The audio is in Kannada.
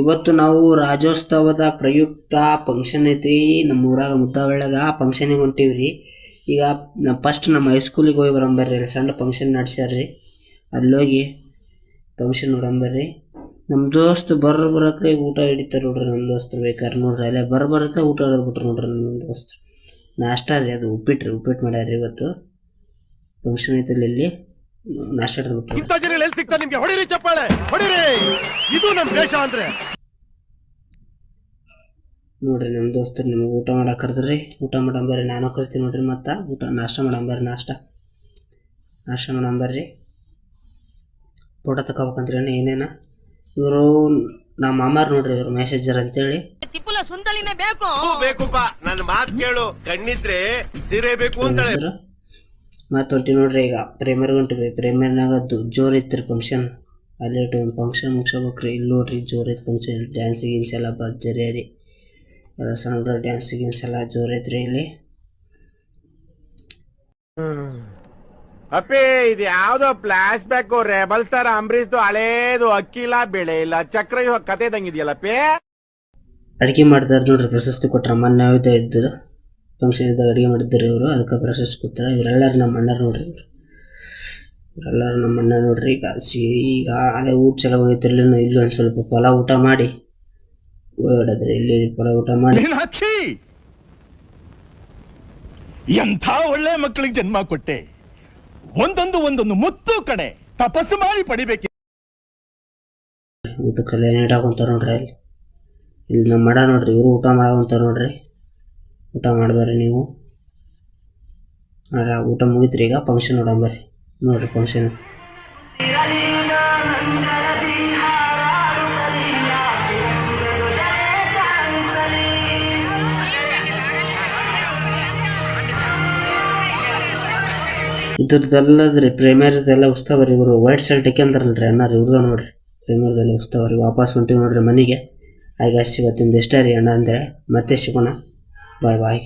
ಇವತ್ತು ನಾವು ರಾಜ್ಯೋತ್ಸವದ ಪ್ರಯುಕ್ತ ಫಂಕ್ಷನ್ ಐತಿ ನಮ್ಮ ಊರಾಗ ಮುದ್ದಾವಳ್ಯಾಗ ಫಂಕ್ಷನಿಗೆ ಹೊಂಟೀವ್ರಿ. ಈಗ ಫಸ್ಟ್ ನಮ್ಮ ಹೈಸ್ಕೂಲಿಗೆ ಹೋಗಿ ಬರಂಬರ್ರಿ, ಅಲ್ಲಿ ಸಣ್ಣ ಫಂಕ್ಷನ್ ನಡೆಸ್ಯಾರ್ರಿ. ಅಲ್ಲೋಗಿ ಫಂಕ್ಷನ್ ನೋಡಂಬರ್ರಿ. ನಮ್ಮ ದೋಸ್ತ್ ಬರತ್ಲೆ ಊಟ ಹಿಡಿತಾರೆ ನೋಡ್ರಿ. ನಮ್ಮ ದೋಸ್ತರು ಬೇಕಾದ್ರೆ ನೋಡ್ರಿ ಅಲ್ಲೇ ಬರತ್ಲೆ ಊಟ ಹಿಡಿದ್ಬಿಟ್ರು ನೋಡ್ರಿ ನಮ್ಮ ದೋಸ್ತರು. ನಾಷ್ಟ ರೀ, ಅದು ಉಪ್ಪಿಟ್ಟು ಮಾಡ್ಯಾರ ಇವತ್ತು. ಫಂಕ್ಷನ್ ಐತಲ್ಲಿ ಇಲ್ಲಿ ನಾಷ್ಟ ಹಿಡಿದ್ಬಿಟ್ರು. ನೋಡ್ರಿ ನಮ್ಮ ದೋಸ್ತರು ನಿಮ್ಗೆ ಊಟ ಮಾಡಕ್ಕೆ ಕರೆದ್ರಿ. ಊಟ ಮಾಡಂಬರ್ರಿ, ನಾನು ಕರಿತೀನಿ ನೋಡ್ರಿ. ಮತ್ತು ನಾಷ್ಟ ಮಾಡಂಬರ್ರಿ. ನಾಷ್ಟ ಮಾಡಂಬರ್ರಿ. ಫೋಟೋ ತಗೋಬೇಕಂತ್ರಿ ಏನೇನ. ಇವರು ನಮ್ಮ ಮಾಮಾರ್ ನೋಡ್ರಿ, ಇವರು ಮೆಸೇಜರ್ ಅಂತೇಳಿ. ಮತ್ತೆ ಹೊಂಟಿ ನೋಡ್ರಿ. ಈಗ ಪ್ರೇಮರ್ ಹೊಂಟಿವಿ. ಪ್ರೇಮರ್ನಾಗ ಜೋರ್ ಐತ್ರಿ ಫಂಕ್ಷನ್. ಅಲ್ಲಿ ಫಂಕ್ಷನ್ ಮುಗಿಸ್ಬೇಕ್ರಿ. ಇಲ್ಲಿ ನೋಡ್ರಿ ಜೋರ್ ಐತಿ ಫಂಕ್ಷನ್. ಡ್ಯಾನ್ಸ್ ಗೀನ್ಸ್ ಎಲ್ಲ ಭರ್ಜರಿ ರೀ. ಎಲ್ಲ ಸಣ್ಣ ಡ್ಯಾನ್ಸ್ ಗೀನ್ಸ್ ಎಲ್ಲ ಜೋರ್ ಐತ್ರಿ ಇಲ್ಲಿ. ಅಪ್ಪಿ ಇದು ಯಾವ್ದೋ flash back rebel star Ambareesh ಹಳೇದು ಅಕ್ಕಿಲ್ಲ ಬೆಳೆ ಇಲ್ಲ ಚಕ್ರ ಕತೆ ಇದ್ದಂಗಿದೆಯಲ್ಲಪ್ಪಿ. ಅಡಿಗೆ ಮಾಡ್ತಾರ ನೋಡ್ರಿ, ಪ್ರಶಸ್ತಿ ಕೊಟ್ರ. ಮೊನ್ನೆ ಇದ್ದರು ಫಂಕ್ಷನ್ ಇದ್ದಾಗ ಅಡುಗೆ ಮಾಡಿದ್ದಾರೆ ಇವರು, ಅದಕ್ಕೆ ಪ್ರಶಸ್ತಿ ಕೊಡ್ತಾರೆ. ಇವರೆಲ್ಲರೂ ನಮ್ಮ ಅಣ್ಣ ನೋಡ್ರಿ. ಇವರೆಲ್ಲರೂ ನಮ್ಮ ಅಣ್ಣ ನೋಡ್ರಿ. ಈಗ ಅಲ್ಲೇ ಊಟ ಚಲೋ ಹೋಗಿತ್ತಿರಲಿ. ಇಲ್ಲಿ ಒಂದು ಸ್ವಲ್ಪ ಪಲಾವ್ ಊಟ ಮಾಡಿ ಓಡಾದ್ರಿ. ಇಲ್ಲಿ ಪಲಾವ್ ಊಟ ಮಾಡಿ ಎಂಥ ಒಳ್ಳೆ ಮಕ್ಕಳಿಗೆ ಜನ್ಮ ಕೊಟ್ಟೆ. ಒಂದೊಂದು ಮುತ್ತು ಕಡೆ ತಪಸ್ಸು ಮಾಡಿ ಪಡಿಬೇಕು. ಊಟಕ್ಕೆಲ್ಲ ಏನು ಇಡಾಕೊಂತಾರ ನೋಡ್ರಿ. ಇಲ್ಲಿ ನಮ್ಮ ಮಡ ನೋಡ್ರಿ, ಇವರು ಊಟ ಮಾಡಾಕೊಂತಾರ ನೋಡ್ರಿ. ಊಟ ಮಾಡ್ಬರ್ರಿ ನೀವು. ಊಟ ಮುಗಿತ್ರಿ. ಈಗ ಫಂಕ್ಷನ್ ನೋಡಂಬರ್ರಿ. ನೋಡ್ರಿ ಫಂಕ್ಷನ್ ಇದ್ರದ್ದೆಲ್ಲದ್ರಿ. ಪ್ರೇಮಿಯರ್ದೆಲ್ಲ ಉತ್ಸವ ರೀ. ಇವರು ವೈಟ್ ಶರ್ಟ್ ಹಾಕ್ಯಂತಾರಲ್ರಿ ಅಣ್ಣ ರೀ, ಇವ್ರದ ನೋಡ್ರಿ. ಪ್ರೇಮಿಯರ್ದೆಲ್ಲ ಉತ್ಸವ ರೀ. ವಾಪಸ್ ಹೊಂಟಿವಿ ನೋಡ್ರಿ ಮನೆಗೆ. ಆಗ ಇವತ್ತಿಂದ ಇಷ್ಟ ರೀ ಅಣ್ಣ ಅಂದರೆ. ಮತ್ತೆ ಸಿಗೋಣ. ಬಾಯ್ ಬಾಯ್.